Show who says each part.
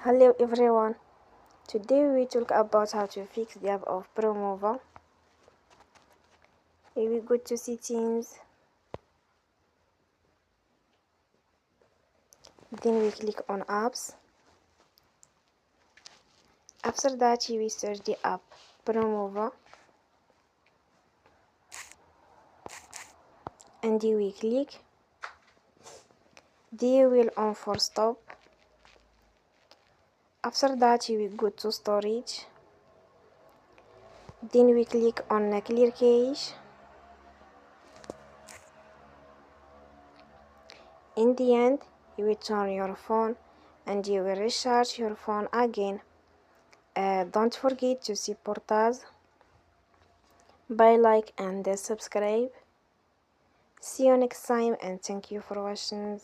Speaker 1: Hello everyone, today we talk about how to fix the app of Promova. Here we go to settings, then we click on apps. After that we search the app Promova and we click. They will on for stop. After that we go to storage, then we click on clear cache. In the end you will turn your phone and you will recharge your phone again. Don't forget to support us by like and subscribe. See you next time and thank you for watching.